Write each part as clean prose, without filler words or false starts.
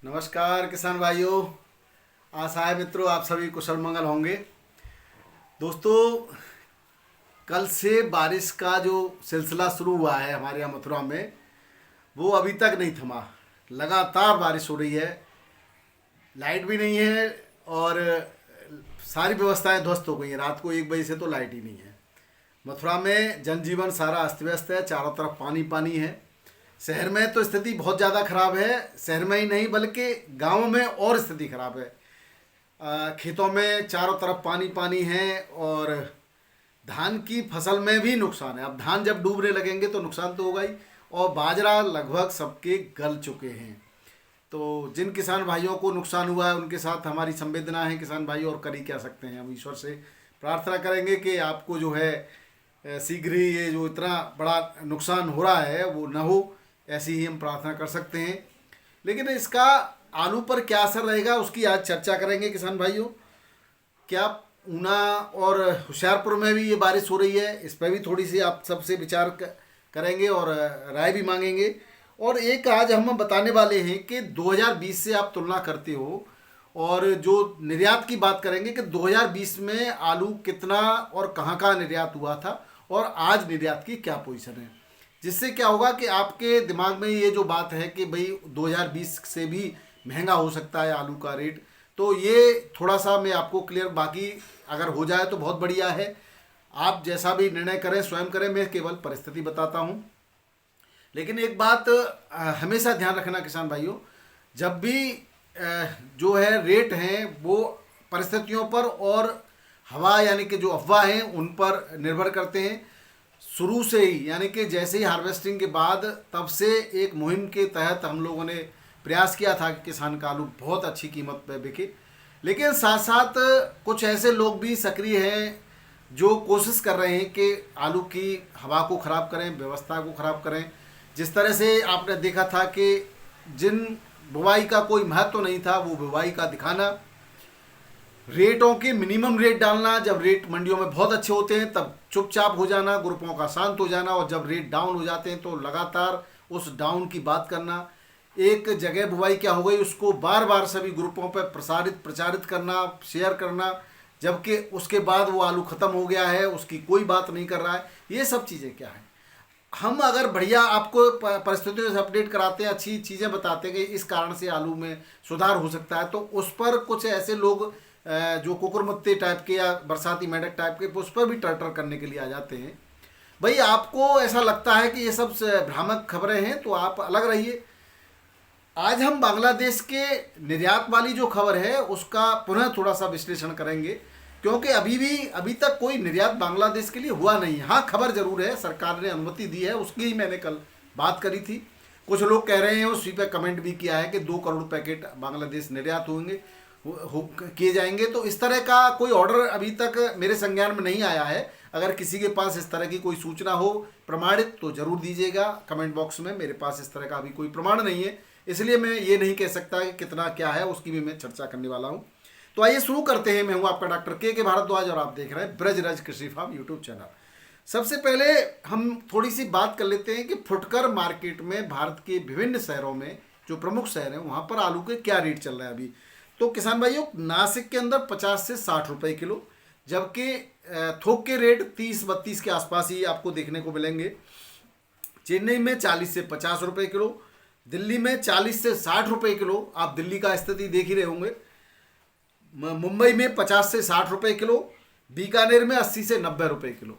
नमस्कार किसान भाइयों। आशा है मित्रों आप सभी कुशल मंगल होंगे। दोस्तों, कल से बारिश का जो सिलसिला शुरू हुआ है हमारे यहाँ मथुरा में, वो अभी तक नहीं थमा। लगातार बारिश हो रही है, लाइट भी नहीं है और सारी व्यवस्थाएं ध्वस्त हो गई हैं। रात को 1 बजे से तो लाइट ही नहीं है। मथुरा में जनजीवन सारा अस्त व्यस्त है, चारों तरफ पानी पानी है। शहर में तो स्थिति बहुत ज़्यादा खराब है, शहर में ही नहीं बल्कि गाँव में और स्थिति खराब है। खेतों में चारों तरफ पानी पानी है और धान की फसल में भी नुकसान है। अब धान जब डूबने लगेंगे तो नुकसान तो होगा ही, और बाजरा लगभग सबके गल चुके हैं। तो जिन किसान भाइयों को नुकसान हुआ है उनके साथ हमारी संवेदना है किसान भाई, और कर ही क्या सकते हैं। हम ईश्वर से प्रार्थना करेंगे कि आपको जो है शीघ्र ही ये जो इतना बड़ा नुकसान हो रहा है वो न हो, ऐसी ही हम प्रार्थना कर सकते हैं। लेकिन इसका आलू पर क्या असर रहेगा उसकी आज चर्चा करेंगे किसान भाइयों। क्या ऊना और होशियारपुर में भी ये बारिश हो रही है, इस पर भी थोड़ी सी आप सबसे विचार करेंगे और राय भी मांगेंगे। और एक आज हम बताने वाले हैं कि 2020 से आप तुलना करते हो और जो निर्यात की बात करेंगे कि 2020 में आलू कितना और कहाँ कहाँ निर्यात हुआ था और आज निर्यात की क्या पोजीशन है। जिससे क्या होगा कि आपके दिमाग में ये जो बात है कि भाई 2020 से भी महंगा हो सकता है आलू का रेट, तो ये थोड़ा सा मैं आपको क्लियर, बाकी अगर हो जाए तो बहुत बढ़िया है। आप जैसा भी निर्णय करें स्वयं करें, मैं केवल परिस्थिति बताता हूँ। लेकिन एक बात हमेशा ध्यान रखना किसान भाइयों, जब भी जो है रेट हैं वो परिस्थितियों पर और हवा यानी कि जो अफवाह हैं उन पर निर्भर करते हैं। शुरू से ही यानी कि जैसे ही हार्वेस्टिंग के बाद तब से एक मुहिम के तहत हम लोगों ने प्रयास किया था कि किसान का आलू बहुत अच्छी कीमत पर बिके। लेकिन साथ साथ कुछ ऐसे लोग भी सक्रिय हैं जो कोशिश कर रहे हैं कि आलू की हवा को ख़राब करें, व्यवस्था को ख़राब करें। जिस तरह से आपने देखा था कि जिन बुवाई का कोई महत्व नहीं था वो बुवाई का दिखाना, रेटों के मिनिमम रेट डालना, जब रेट मंडियों में बहुत अच्छे होते हैं तब चुपचाप हो जाना, ग्रुपों का शांत हो जाना, और जब रेट डाउन हो जाते हैं तो लगातार उस डाउन की बात करना। एक जगह बुवाई क्या हो गई उसको बार बार सभी ग्रुपों पर प्रचारित करना, शेयर करना, जबकि उसके बाद वो आलू ख़त्म हो गया है, उसकी कोई बात नहीं कर रहा है। ये सब चीज़ें क्या है। हम अगर बढ़िया आपको परिस्थितियों से अपडेट कराते हैं, अच्छी चीज़ें बताते हैं कि इस कारण से आलू में सुधार हो सकता है, तो उस पर कुछ ऐसे लोग जो कुकुरमुत्ते टाइप के या बरसाती मेंढक टाइप के उस पर भी टर्टर करने के लिए आ जाते हैं। भाई आपको ऐसा लगता है कि ये सब भ्रामक खबरें हैं तो आप अलग रहिए। आज हम बांग्लादेश के निर्यात वाली जो खबर है उसका पुनः थोड़ा सा विश्लेषण करेंगे, क्योंकि अभी तक कोई निर्यात बांग्लादेश के लिए हुआ नहीं है। हाँ, खबर जरूर है, सरकार ने अनुमति दी है, उसकी ही मैंने कल बात करी थी। कुछ लोग कह रहे हैं, उसी पर कमेंट भी किया है कि 2 करोड़ पैकेट बांग्लादेश निर्यात होंगे किए जाएंगे। तो इस तरह का कोई ऑर्डर अभी तक मेरे संज्ञान में नहीं आया है। अगर किसी के पास इस तरह की कोई सूचना हो प्रमाणित तो जरूर दीजिएगा कमेंट बॉक्स में। मेरे पास इस तरह का अभी कोई प्रमाण नहीं है, इसलिए मैं ये नहीं कह सकता कि कितना क्या है, उसकी भी मैं चर्चा करने वाला हूँ। तो आइए शुरू करते हैं। मैं हूँ आपका डॉक्टर के भारद्वाज और आप देख रहे हैं ब्रजराज कृषि फार्म यूट्यूब चैनल। सबसे पहले हम थोड़ी सी बात कर लेते हैं कि फुटकर मार्केट में भारत के विभिन्न शहरों में जो प्रमुख शहर हैं वहाँ पर आलू के क्या रेट चल रहे हैं अभी। तो किसान भाइयों, नासिक के अंदर 50 से 60 रुपए किलो, जबकि थोक के रेट 30-32 के आसपास ही आपको देखने को मिलेंगे। चेन्नई में 40 से 50 रुपए किलो, दिल्ली में 40 से 60 रुपए किलो, आप दिल्ली का स्थिति देख ही रहे होंगे। मुंबई में 50 से 60 रुपए किलो, बीकानेर में 80 से 90 रुपए किलो।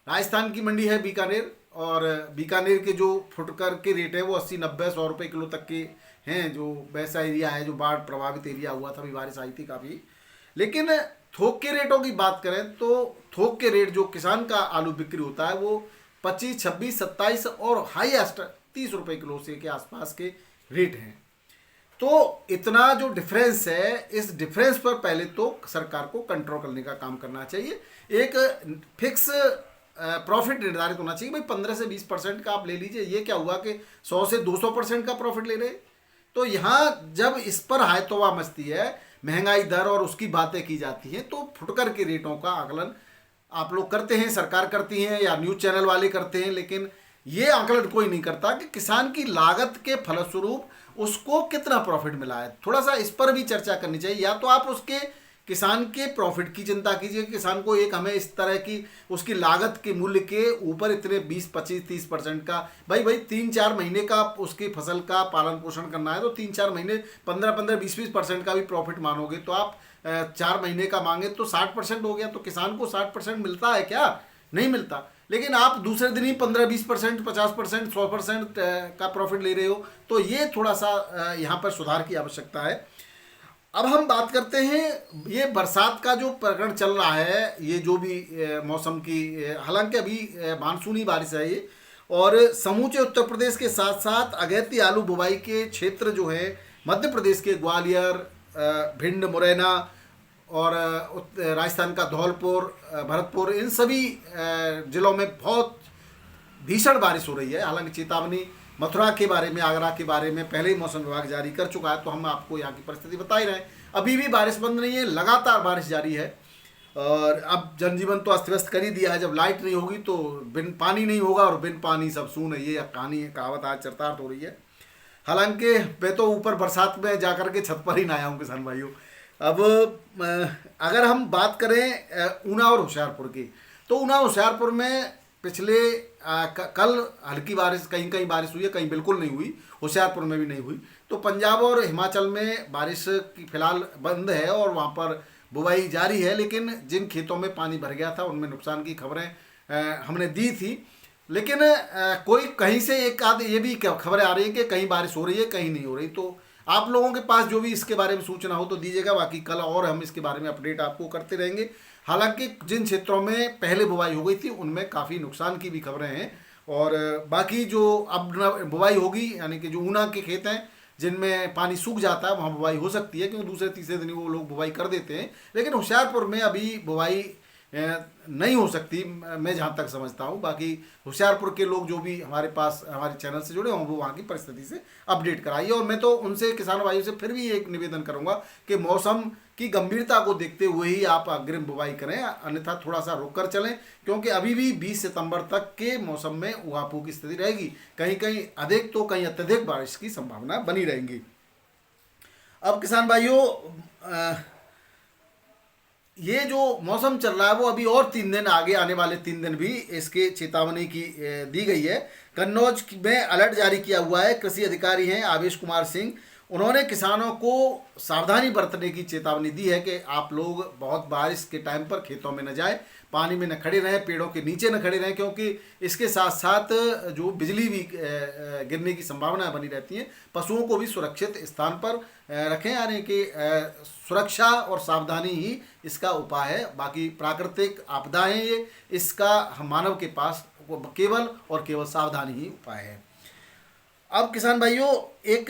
राजस्थान की मंडी है बीकानेर, और बीकानेर के जो फुटकर के रेट है वो 80-90-100 रुपए किलो तक के हैं, जो वैसा एरिया है जो बाढ़ प्रभावित एरिया हुआ था, अभी बारिश आई थी काफ़ी। लेकिन थोक के रेटों की बात करें तो थोक के रेट जो किसान का आलू बिक्री होता है वो 25, 26, 27 और हाईएस्ट 30 रुपए किलो से के आसपास के रेट हैं। तो इतना जो डिफरेंस है, इस डिफरेंस पर पहले तो सरकार को कंट्रोल करने का काम करना चाहिए। एक फिक्स प्रॉफिट निर्धारित होना चाहिए। भाई 15 से 20% का आप ले लीजिए, ये क्या हुआ कि 100 से 200% का प्रॉफिट ले रहे। तो यहाँ जब इस पर हायतोवा मचती है, महंगाई दर और उसकी बातें की जाती हैं, तो फुटकर के रेटों का आकलन आप लोग करते हैं, सरकार करती है या न्यूज़ चैनल वाले करते हैं, लेकिन ये आकलन कोई नहीं करता कि किसान की लागत के फलस्वरूप उसको कितना प्रॉफिट मिला है, थोड़ा सा इस पर भी चर्चा करनी चाहिए। या तो आप उसके किसान के प्रॉफिट की चिंता कीजिए, किसान को एक हमें इस तरह की उसकी लागत के मूल्य के ऊपर इतने 20-25-30% का, भाई 3-4 महीने का उसकी फसल का पालन पोषण करना है तो 3-4 महीने 15-15-20-20% का भी प्रॉफिट मानोगे तो आप 4 महीने का मांगे तो 60% हो गया। तो किसान को 60% मिलता है क्या? नहीं मिलता। लेकिन आप दूसरे दिन ही 15-20%, 50%, 100% का प्रॉफिट ले रहे हो, तो ये थोड़ा सा यहाँ पर सुधार की आवश्यकता है। अब हम बात करते हैं ये बरसात का जो प्रकरण चल रहा है, ये जो भी मौसम की, हालांकि अभी मानसूनी बारिश है ये, और समूचे उत्तर प्रदेश के साथ साथ अगैती आलू बुवाई के क्षेत्र जो है मध्य प्रदेश के ग्वालियर, भिंड, मुरैना और राजस्थान का धौलपुर, भरतपुर, इन सभी जिलों में बहुत भीषण बारिश हो रही है। हालांकि चेतावनी मथुरा के बारे में, आगरा के बारे में पहले ही मौसम विभाग जारी कर चुका है, तो हम आपको यहाँ की परिस्थिति बता ही रहे हैं। अभी भी बारिश बंद नहीं है, लगातार बारिश जारी है। और अब जनजीवन तो अस्त व्यस्त कर ही दिया है। जब लाइट नहीं होगी तो बिन पानी नहीं होगा, और बिन पानी सब सून है, ये कहानी है, कहावत आज चरितार्थ हो रही है। हालांकि मैं तो ऊपर बरसात में जाकर के छत पर ही ना आया हूँ किसान भाइयों। अब अगर हम बात करें ऊना और होशियारपुर की, तो ऊना होशियारपुर में पिछले कल हल्की बारिश, कहीं कहीं बारिश हुई है, कहीं बिल्कुल नहीं हुई, होशियारपुर में भी नहीं हुई। तो पंजाब और हिमाचल में बारिश की फिलहाल बंद है और वहाँ पर बुवाई जारी है। लेकिन जिन खेतों में पानी भर गया था उनमें नुकसान की खबरें हमने दी थी। लेकिन कोई कहीं से एक आध ये भी खबरें आ रही हैं कि कहीं बारिश हो रही है, कहीं नहीं हो रही। तो आप लोगों के पास जो भी इसके बारे में सूचना हो तो दीजिएगा, बाकी कल और हम इसके बारे में अपडेट आपको करते रहेंगे। हालांकि जिन क्षेत्रों में पहले बुवाई हो गई थी उनमें काफ़ी नुकसान की भी खबरें हैं, और बाकी जो अब बुवाई होगी, यानी कि जो ऊना के खेत हैं जिनमें पानी सूख जाता है वहाँ बुवाई हो सकती है, क्योंकि दूसरे तीसरे दिन वो लोग बुवाई कर देते हैं। लेकिन होशियारपुर में अभी बुवाई नहीं हो सकती, मैं जहाँ तक समझता हूँ। बाकी होशियारपुर के लोग जो भी हमारे पास हमारे चैनल से जुड़े हों वो वहाँ की परिस्थिति से अपडेट कराइए। और मैं तो उनसे, किसान भाइयों से फिर भी एक निवेदन करूँगा कि मौसम की गंभीरता को देखते हुए ही आप अग्रिम बुवाई करें, अन्यथा थोड़ा सा रुक कर चलें, क्योंकि अभी भी 20 सितंबर तक के मौसम में उहापोह की स्थिति रहेगी। कहीं कहीं अधिक तो कहीं अत्यधिक बारिश की संभावना बनी रहेगी। अब किसान भाइयों, ये जो मौसम चल रहा है वो अभी और 3 दिन आगे, आने वाले 3 दिन भी इसके चेतावनी की दी गई है। कन्नौज में अलर्ट जारी किया हुआ है। कृषि अधिकारी हैं आवेश कुमार सिंह, उन्होंने किसानों को सावधानी बरतने की चेतावनी दी है कि आप लोग बहुत बारिश के टाइम पर खेतों में न जाएं, पानी में न खड़े रहें, पेड़ों के नीचे न खड़े रहें, क्योंकि इसके साथ साथ जो बिजली भी गिरने की संभावना बनी रहती है। पशुओं को भी सुरक्षित स्थान पर रखें, यानी कि सुरक्षा और सावधानी ही इसका उपाय है। बाकी प्राकृतिक आपदाएं ये, इसका हम मानव के पास केवल और केवल सावधानी ही उपाय है। अब किसान भाइयों, एक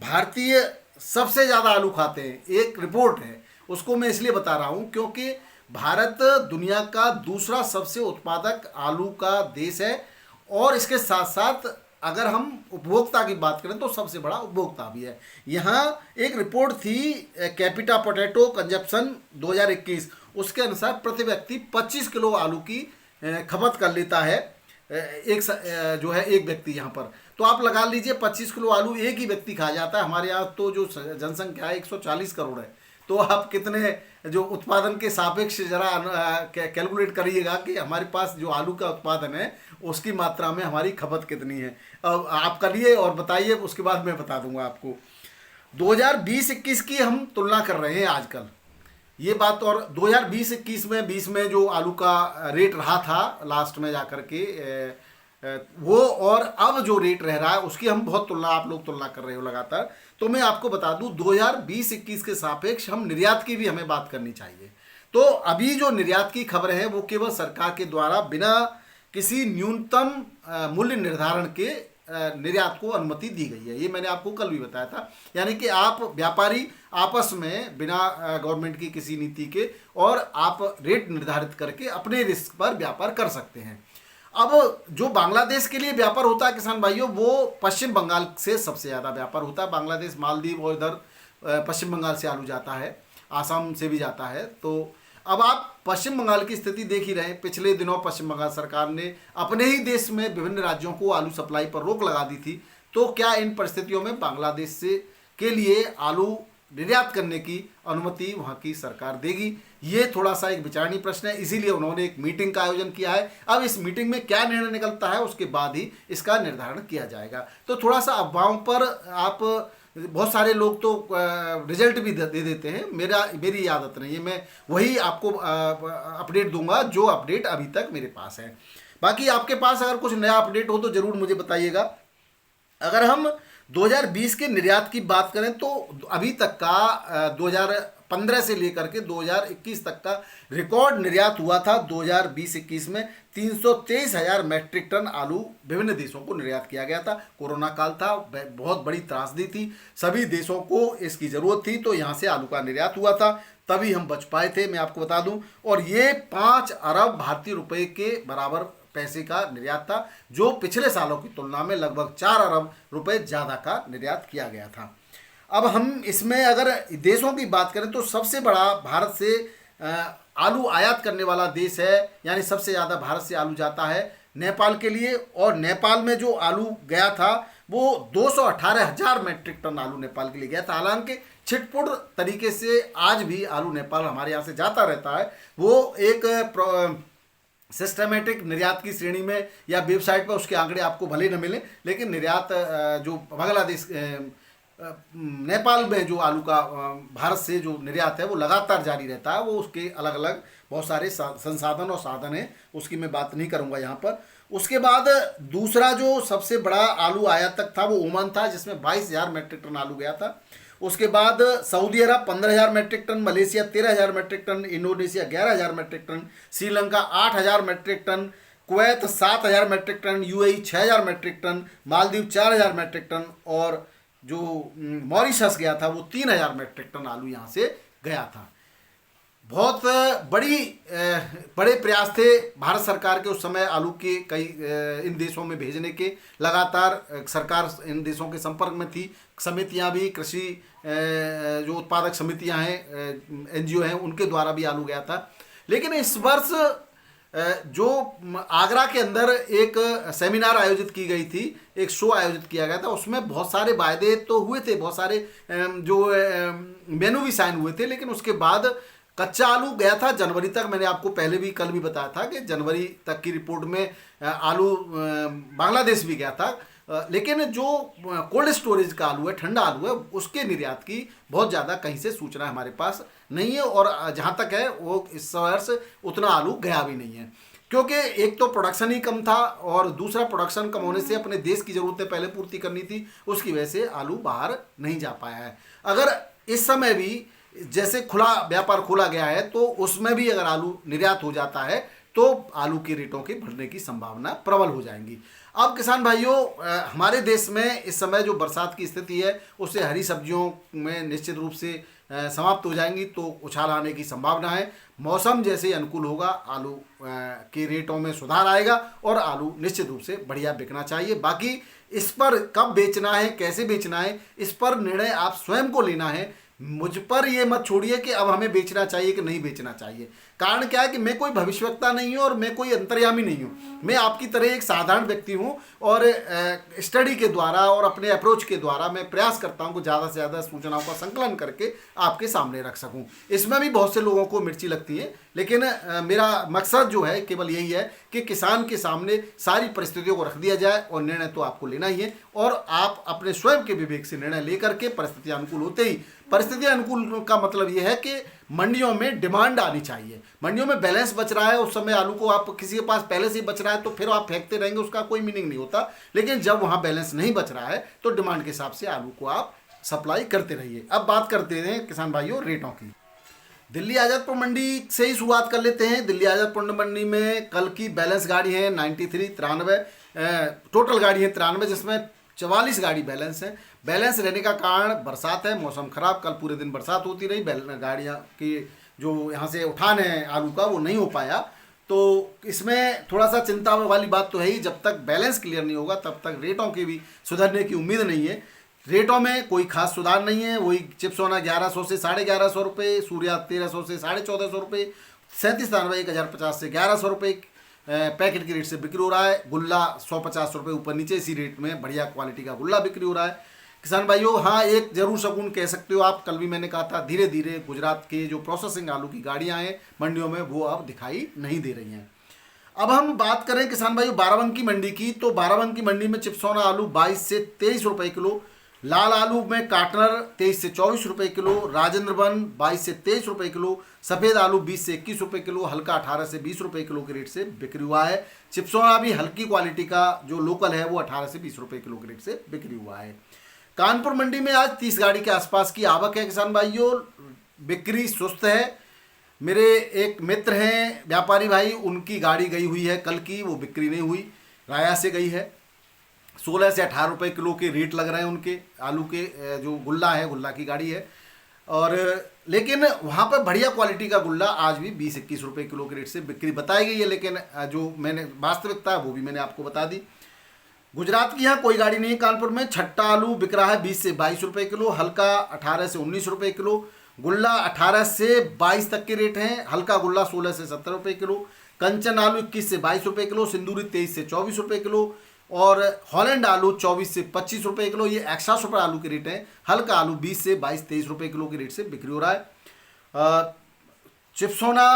भारतीय सबसे ज़्यादा आलू खाते हैं, एक रिपोर्ट है, उसको मैं इसलिए बता रहा हूँ क्योंकि भारत दुनिया का दूसरा सबसे उत्पादक आलू का देश है, और इसके साथ साथ अगर हम उपभोक्ता की बात करें तो सबसे बड़ा उपभोक्ता भी है। यहाँ एक रिपोर्ट थी कैपिटा पोटैटो कंजप्शन 2021, उसके अनुसार प्रति व्यक्ति 25 किलो आलू की खपत कर लेता है जो है एक व्यक्ति यहाँ पर। तो आप लगा लीजिए 25 किलो आलू एक ही व्यक्ति खा जाता है। हमारे यहाँ तो जो जनसंख्या है 140 करोड़ है, तो आप कितने जो उत्पादन के सापेक्ष जरा कैलकुलेट करिएगा कि हमारे पास जो आलू का उत्पादन है उसकी मात्रा में हमारी खपत कितनी है। अब आप करिए और बताइए, उसके बाद मैं बता दूंगा आपको। 2020-21 की हम तुलना कर रहे हैं आजकल ये बात, और 2020-21 में 20 में जो आलू का रेट रहा था लास्ट में जाकर के वो, और अब जो रेट रह रहा है उसकी हम बहुत तुलना, आप लोग तुलना कर रहे हो लगातार। तो मैं आपको बता दूं 2020-21 के सापेक्ष हम निर्यात की भी हमें बात करनी चाहिए। तो अभी जो निर्यात की खबरें हैं वो केवल सरकार के द्वारा बिना किसी न्यूनतम मूल्य निर्धारण के निर्यात को अनुमति दी गई है। ये मैंने आपको कल भी बताया था, यानी कि आप व्यापारी आपस में बिना गवर्नमेंट की किसी नीति के और आप रेट निर्धारित करके अपने रिस्क पर व्यापार कर सकते हैं। अब जो बांग्लादेश के लिए व्यापार होता है किसान भाइयों, वो पश्चिम बंगाल से सबसे ज़्यादा व्यापार होता है। बांग्लादेश, मालदीव और इधर पश्चिम बंगाल से आलू जाता है, आसाम से भी जाता है। तो अब आप पश्चिम बंगाल की स्थिति देख ही रहे हैं। पिछले दिनों पश्चिम बंगाल सरकार ने अपने ही देश में विभिन्न राज्यों को आलू सप्लाई पर रोक लगा दी थी। तो क्या इन परिस्थितियों में बांग्लादेश से के लिए आलू निर्यात करने की अनुमति वहाँ की सरकार देगी? ये थोड़ा सा एक विचारणीय प्रश्न है, इसीलिए उन्होंने एक मीटिंग का आयोजन किया है। अब इस मीटिंग में क्या निर्णय निकलता है उसके बाद ही इसका निर्धारण किया जाएगा। तो थोड़ा सा अफवाहों पर आप, बहुत सारे लोग तो रिजल्ट भी दे देते हैं, मेरी आदत नहीं है, मैं वही आपको अपडेट दूंगा जो अपडेट अभी तक मेरे पास है। बाकी आपके पास अगर कुछ नया अपडेट हो तो ज़रूर मुझे बताइएगा। अगर हम 2020 के निर्यात की बात करें तो अभी तक का 2015 से लेकर के 2021 तक का रिकॉर्ड निर्यात हुआ था। 2020-21 में 323,000 मैट्रिक टन आलू विभिन्न देशों को निर्यात किया गया था। कोरोना काल था, बहुत बड़ी त्रासदी थी, सभी देशों को इसकी ज़रूरत थी, तो यहाँ से आलू का निर्यात हुआ था, तभी हम बच पाए थे, मैं आपको बता दूं। और ये 5 अरब भारतीय रुपए के बराबर पैसे का निर्यात था, जो पिछले सालों की तुलना में लगभग 4 अरब रुपए ज़्यादा का निर्यात किया गया था। अब हम इसमें अगर देशों की बात करें तो सबसे बड़ा भारत से आलू आयात करने वाला देश है, यानी सबसे ज़्यादा भारत से आलू जाता है नेपाल के लिए। और नेपाल में जो आलू गया था वो 218,000 मैट्रिक टन आलू नेपाल के लिए गया था। हालांकि छिटपुट तरीके से आज भी आलू नेपाल हमारे यहाँ से जाता रहता है। वो एक सिस्टमेटिक निर्यात की श्रेणी में या वेबसाइट पर उसके आंकड़े आपको भले न मिले, लेकिन निर्यात जो बांग्लादेश नेपाल में जो आलू का भारत से जो निर्यात है वो लगातार जारी रहता है। वो उसके अलग अलग बहुत सारे संसाधन और साधन हैं, उसकी मैं बात नहीं करूंगा यहाँ पर। उसके बाद दूसरा जो सबसे बड़ा आलू आयातक था वो ओमान था, जिसमें 22,000 मैट्रिक टन आलू गया था। उसके बाद Saudi Arab 15,000 metric tonne, Malaysia 13,000 metric tonne, Indonesia 11,000 metric tonne, Sri Lanka 8,000 metric tonne, Kuwait 7,000 metric tonne, UAE 6,000 metric tonne, Maldives 4,000 metric tonne, और जो मॉरिशस गया था वो 3,000 मैट्रिक टन आलू यहाँ से गया था। बहुत बड़े प्रयास थे भारत सरकार के उस समय आलू के कई इन देशों में भेजने के। लगातार सरकार इन देशों के संपर्क में थी, समितियां भी, कृषि जो उत्पादक समितियां हैं, एनजीओ हैं, उनके द्वारा भी आलू गया था। लेकिन इस वर्ष जो आगरा के अंदर एक सेमिनार आयोजित की गई थी, एक शो आयोजित किया गया था, उसमें बहुत सारे वायदे तो हुए थे, बहुत सारे जो मेनू भी साइन हुए थे, लेकिन उसके बाद कच्चा आलू गया था जनवरी तक। मैंने आपको पहले भी कल भी बताया था कि जनवरी तक की रिपोर्ट में आलू बांग्लादेश भी गया था, लेकिन जो कोल्ड स्टोरेज का आलू है, ठंडा आलू है, उसके निर्यात की बहुत ज़्यादा कहीं से सूचना हमारे पास नहीं है। और जहाँ तक है वो इस वर्ष उतना आलू गया भी नहीं है, क्योंकि एक तो प्रोडक्शन ही कम था और दूसरा प्रोडक्शन कम होने से अपने देश की ज़रूरतें पहले पूर्ति करनी थी, उसकी वजह से आलू बाहर नहीं जा पाया है। अगर इस समय भी जैसे खुला व्यापार खोला गया है तो उसमें भी अगर आलू निर्यात हो जाता है तो आलू के रेटों के बढ़ने की संभावना प्रबल हो जाएंगी। अब किसान भाइयों, हमारे देश में इस समय जो बरसात की स्थिति है उससे हरी सब्जियों में निश्चित रूप से समाप्त हो जाएंगी, तो उछाल आने की संभावना है। मौसम जैसे अनुकूल होगा आलू के रेटों में सुधार आएगा और आलू निश्चित रूप से बढ़िया बिकना चाहिए। बाकी इस पर कब बेचना है, कैसे बेचना है, इस पर निर्णय आप स्वयं को लेना है। मुझ पर ये मत छोड़िए कि अब हमें बेचना चाहिए कि नहीं बेचना चाहिए। कारण क्या है कि मैं कोई भविष्यवक्ता नहीं हूँ और मैं कोई अंतर्यामी नहीं हूँ। मैं आपकी तरह एक साधारण व्यक्ति हूँ और स्टडी के द्वारा और अपने अप्रोच के द्वारा मैं प्रयास करता हूँ कि ज़्यादा से ज़्यादा सूचनाओं का संकलन करके आपके सामने रख सकूँ। इसमें भी बहुत से लोगों को मिर्ची लगती है, लेकिन मेरा मकसद जो है केवल यही है कि किसान के सामने सारी परिस्थितियों को रख दिया जाए और निर्णय तो आपको लेना ही है, और आप अपने स्वयं के विवेक से निर्णय लेकर के परिस्थिति अनुकूल होते ही, परिस्थिति अनुकूल का मतलब यह है कि मंडियों में डिमांड आनी चाहिए। मंडियों में बैलेंस बच रहा है, उस समय आलू को आप किसी के पास पहले से ही बच रहा है तो फिर आप फेंकते रहेंगे, उसका कोई मीनिंग नहीं होता। लेकिन जब वहाँ बैलेंस नहीं बच रहा है तो डिमांड के हिसाब से आलू को आप सप्लाई करते रहिए। अब बात करते हैं किसान भाइयों रेटों की। दिल्ली आज़ादपुर मंडी से ही शुरुआत कर लेते हैं। दिल्ली आज़ादपुर मंडी में कल की बैलेंस गाड़ी है 93 टोटल गाड़ी है 93, जिसमें 44 गाड़ी बैलेंस है। बैलेंस रहने का कारण बरसात है, मौसम खराब, कल पूरे दिन बरसात होती रही, गाड़ियाँ की जो यहाँ से उठान है आलू का वो नहीं हो पाया। तो इसमें थोड़ा सा चिंता वाली बात तो है ही, जब तक बैलेंस क्लियर नहीं होगा तब तक रेटों की भी सुधरने की उम्मीद नहीं है। रेटों में कोई खास सुधार नहीं है, वही चिप्स सोना 1100 से 1150 रुपये, सूर्या 1300 से 1450 रुपये, 37 93 1050 से 1100 रुपये, पैकेट के रेट से बिक्री हो रहा है। गुल्ला 150 रुपये ऊपर नीचे इसी रेट में बढ़िया क्वालिटी का गुल्ला बिक्री हो रहा है। किसान भाइयों, हाँ एक जरूर शगुन कह सकते हो आप, कल भी मैंने कहा था, धीरे धीरे गुजरात के जो प्रोसेसिंग आलू की गाड़ियां हैं मंडियों में वो अब दिखाई नहीं दे रही हैं। अब हम बात करें किसान भाइयों बाराबंकी मंडी की, तो बाराबंकी मंडी में चिप्सोना आलू 22 से 23 रुपये किलो, लाल आलू में काटनर 23 से 24 रुपये किलो, राजेंद्र वन 22 से 23 रुपये किलो, सफ़ेद आलू 20 से 21 रुपये किलो, हल्का 18 से 20 रुपये किलो के रेट से बिक्री हुआ है। चिप्सोना भी हल्की क्वालिटी का जो लोकल है वो 18 से 20 रुपये किलो के रेट से बिक्री हुआ है। कानपुर मंडी में आज 30 गाड़ी के आसपास की आवक है किसान भाइयों, बिक्री सुस्त है। मेरे एक मित्र हैं व्यापारी भाई, उनकी गाड़ी गई हुई है कल की, वो बिक्री नहीं हुई, राया से गई है। 16 से 18 रुपये किलो के रेट लग रहे हैं उनके आलू के, जो गुल्ला है गुल्ला की गाड़ी है। और लेकिन वहाँ पर बढ़िया क्वालिटी का गुल्ला आज भी 20-21 रुपये किलो के रेट से बिक्री बताई गई है, लेकिन जो मैंने वास्तविकता है वो भी मैंने आपको बता दी। गुजरात की यहाँ कोई गाड़ी नहीं है। कानपुर में छट्टा आलू बिक रहा है 20 से 22 रुपये किलो, हल्का 18 से 19 रुपये किलो, गुल्ला 18 से 22 तक के रेट हैं, हल्का गुल्ला 16 से 17 रुपये किलो, कंचन आलू 21 से 22 रुपये किलो, सिंदूरी 23 से 24 रुपये किलो और हॉलैंड आलू 24 से 25 रुपये किलो। ये एक्स्ट्रा सुपर आलू के रेट हैं। हल्का आलू 20 से 22-23 रुपये किलो के रेट से बिक्री हो रहा है। चिप्सोना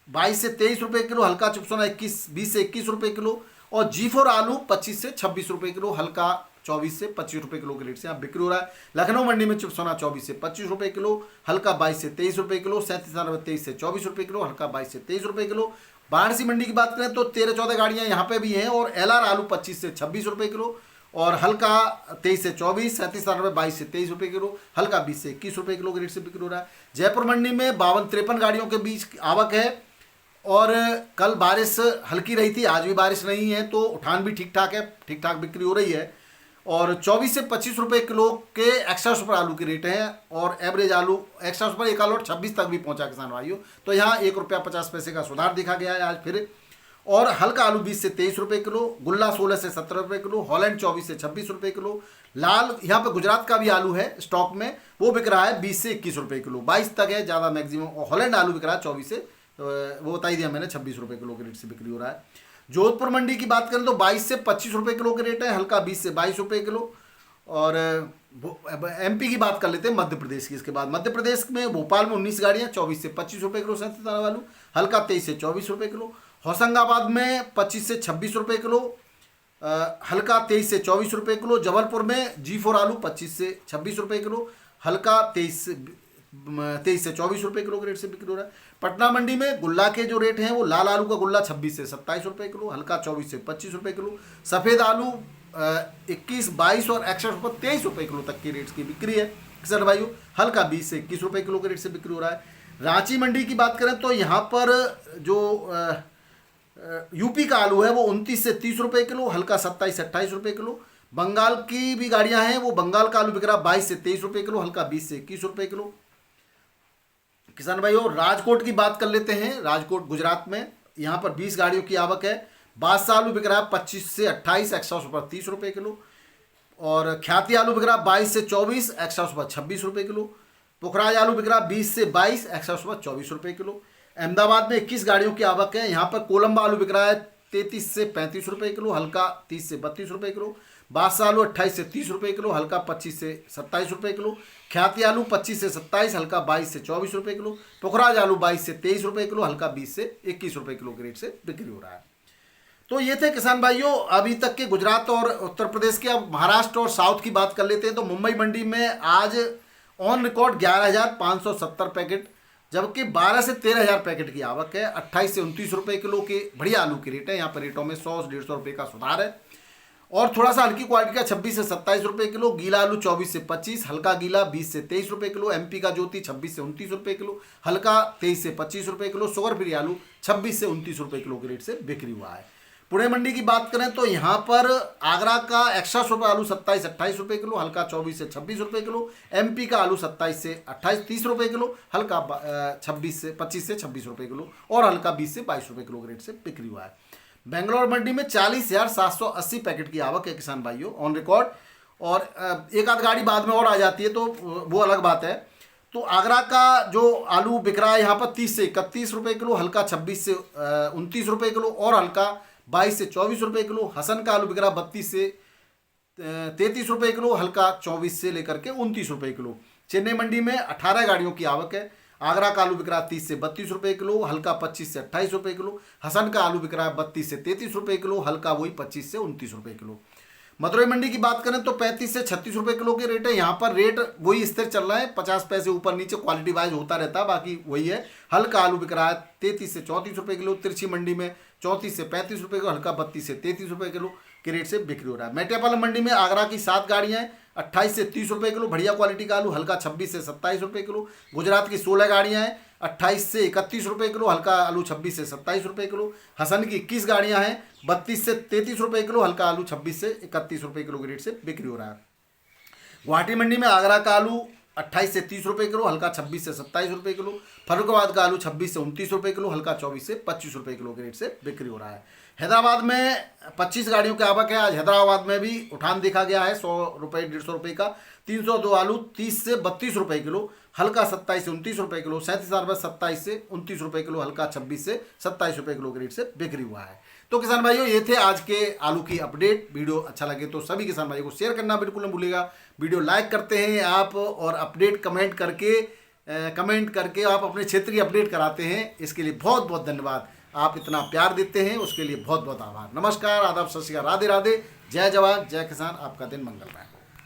22 से 23 रुपये किलो, हल्का चिप्सोना 20 से 21 रुपये किलो और G4 आलू 25 से 26 रुपये किलो, हल्का 24 से 25 रुपये किलो के रेट से यहाँ बिक्री हो रहा है। लखनऊ मंडी में चिप्सोना 24 से 25 रुपये किलो, हल्का 22 से 23 रुपये किलो, 37 से 24 रुपये किलो, हल्का 22 से 23 रुपये किलो। वाराणसी मंडी की बात करें तो 13-14 गाड़ियाँ यहाँ पे भी हैं और LR आलू 25 से 26 रुपये किलो और हल्का 23 से 24, 37-22 से 23 रुपये किलो, हल्का 20 से 21 रुपये किलो के रेट से बिक्री हो रहा है। जयपुर मंडी में 52-53 गाड़ियों के बीच आवक है और कल बारिश हल्की रही थी, आज भी बारिश नहीं है तो उठान भी ठीक ठाक है, ठीक ठाक बिक्री हो रही है। और 24 से 25 रुपये किलो के एक्स्ट्रा सुपर आलू के रेट हैं और एवरेज आलू एक्स्ट्रा सुपर एक आलू 26 तक भी पहुंचा किसान भाइयों, तो यहाँ ₹1.50 का सुधार देखा गया है आज फिर। और हल्का आलू 20 से 23 रुपये किलो, गुल्ला 16 से 17 रुपये किलो, हॉलैंड 24 से 26 रुपये किलो, लाल यहाँ पे गुजरात का भी आलू है स्टॉक में, वो बिक रहा है 20 से 21 रुपये किलो, 22 तक है ज़्यादा मैक्सिमम। और हॉलैंड आलू बिक रहा है 24 से, वो बता ही दिया मैंने, 26 रुपये किलो के रेट से बिक्री हो रहा है। जोधपुर मंडी की बात करें तो 22 से 25 रुपये किलो के रेट है, हल्का 20 से 22 रुपये किलो। और MP की बात कर लेते हैं, मध्य प्रदेश की। इसके बाद मध्य प्रदेश में भोपाल में 19 गाड़ियाँ 24 से 25 रुपये किलो सैंतीस आलू, हल्का 23 से 24 रुपये किलो। होशंगाबाद में 25 से 26 रुपये किलो, हल्का 23 से 24 रुपये किलो। जबलपुर में G4 आलू 25 से 26 रुपये किलो, हल्का 23 से 24 रुपये किलो के रेट से बिक्री हो रहा है। पटना मंडी में गुल्ला के जो रेट हैं वो लाल आलू का गुल्ला 26 से 27 रुपये किलो, हल्का 24 से 25 रुपये किलो, सफ़ेद आलू 21, 22 और एक्स्ट्रा सुपर 23 रुपये किलो तक की रेट्स की बिक्री है किसान भाइयों, हल्का 20 से 21 रुपये किलो के रेट से बिक्री हो रहा है। रांची मंडी की बात करें तो यहाँ पर जो यूपी का आलू है वो 29 से 30 रुपये किलो, हल्का 27 से 28 रुपये किलो। बंगाल की भी गाड़ियाँ हैं, वो बंगाल का आलू बिक रहा है 22 से 23 रुपये किलो, हल्का 20 से 21 रुपये किलो। किसान भाइयों राजकोट की बात कर लेते हैं। राजकोट गुजरात में यहाँ पर 20 गाड़ियों की आवक है। बादशाह आलू बिक रहा है 25 से 28, एक्स्ट्रा सुपर 30 रुपये किलो। और ख्याति आलू बिक रहा है 22 से 24, एक्स्ट्रा सुपर 26 रुपये किलो। पुखराज आलू बिक रहा है 20 से 22, एक्स्ट्रा सुपर 24 रुपये किलो। अहमदाबाद में 21 गाड़ियों की आवक है। यहाँ पर कोलंबा आलू बिक रहा है 33 से 35 रुपये किलो, हल्का 30 से 32 रुपये किलो। बादशाह आलू 28 से 30 रुपये किलो, हल्का 25 से 27 रुपये किलो। ख्याति आलू 25 से 27, हल्का 22 से 24 रुपये किलो। पुखराज आलू 22 से 23 रुपये किलो, हल्का 20 से 21 रुपये किलो के रेट से बिक्री हो रहा है। तो ये थे किसान भाइयों अभी तक के गुजरात और उत्तर प्रदेश के। अब महाराष्ट्र और साउथ की बात कर लेते हैं। तो मुंबई मंडी में आज ऑन रिकॉर्ड 11,570 पैकेट, जबकि 12 से 13,000 पैकेट की आवक है। 28 से 29 रुपये किलो के बढ़िया आलू के रेट है। यहाँ पर रेटों में 100-150 रुपये का सुधार है। और थोड़ा सा हल्की क्वालिटी का 26 से 27 रुपये किलो। गीला आलू 24 से 25, हल्का गीला 20 से 23 रुपये किलो। MP का ज्योति 26 से 29 रुपये किलो, हल्का 23 से 25 रुपये किलो। शुगर फ्री आलू 26 से 29 रुपये किलो के रेट से बिक्री हुआ है। पुणे मंडी की बात करें तो यहाँ पर आगरा का एक्स्ट्रा सुपर आलू 27-28 रुपये किलो, हल्का 24 से 26 रुपये किलो। MP का आलू 27 से 28-30 रुपये किलो, हल्का 25 से 26 रुपये किलो और हल्का 20 से 22 रुपये किलो के रेट से बिक्री हुआ है। बेंगलोर मंडी में 40,780 पैकेट की आवक है किसान भाइयों ऑन रिकॉर्ड। और एक आध गाड़ी बाद में और आ जाती है तो वो अलग बात है। तो आगरा का जो आलू बिक रहा है यहाँ पर 30 से 31 रुपये किलो, हल्का 26 से 29 रुपये किलो और हल्का 22 से 24 रुपये किलो। हसन का आलू बिक रहा है 32 से 33 रुपये किलो, हल्का 24 से लेकर के 29 रुपये किलो। चेन्नई मंडी में 18 गाड़ियों की आवक है। आगरा का आलू बिक रहा है 30 से 32 रुपये किलो, हल्का 25 से 28 रुपये किलो। हसन का आलू बिक रहा है 32 से 33 रुपये किलो, हल्का वही 25 से 29 रुपये किलो। मदुरई मंडी की बात करें तो 35 से 36 रुपये किलो के रेट है। यहाँ पर रेट वही स्थिर चल रहा है, 50 पैसे ऊपर नीचे क्वालिटी वाइज होता रहता है, बाकी वही है। हल्का आलू बिक रहा है 33 से 34 रुपये किलो। तिरछी मंडी में 34 से 35 रुपये किलो, हल्का 32 से 33 रुपये किलो के रेट से बिक्री हो रहा है। मेट्यापालम मंडी में आगरा की 7 गाड़ियाँ हैं, 28 से 30 रुपये किलो बढ़िया क्वालिटी का आलू, हल्का 26 से 27 रुपये किलो। गुजरात की 16 गाड़ियाँ हैं, 28 से 31 रुपये किलो, हल्का आलू 26 से 27 रुपये किलो। हसन की 21 गाड़ियाँ हैं, 32 से 33 रुपये किलो, हल्का आलू 26 से 31 रुपये किलो के रेट से बिक्री हो रहा है। गुवाहाटी मंडी में आगरा का आलू 28 से 30 रुपये किलो, हल्का 26 से 27 रुपये किलो। फर्रुखाबाद का आलू 26 से 29 रुपये किलो, हल्का 24 से 25 रुपये किलो के रेट से बिक्री हो रहा है। हैदराबाद में 25 गाड़ियों की आवक है। आज हैदराबाद में भी उठान देखा गया है 100 रुपये 150 रुपये का। 302 आलू 30 से 32 रुपये किलो, हल्का 27 से 29 रुपये किलो। 37 से 29 रुपये किलो, हल्का 26 से 27 रुपये किलो के रेट से बिक्री हुआ है। तो किसान भाइयों, ये थे आज के आलू की अपडेट। वीडियो अच्छा लगे तो सभी किसान भाइयों को शेयर करना बिल्कुल न भूलिएगा। वीडियो लाइक करते हैं आप और अपडेट कमेंट करके आप अपने क्षेत्रीय अपडेट कराते हैं, इसके लिए बहुत बहुत धन्यवाद। आप इतना प्यार देते हैं उसके लिए बहुत बहुत आभार। नमस्कार, आदाब, सत श्री अकाल, राधे राधे, जय जवान जय किसान। आपका दिन मंगलमय।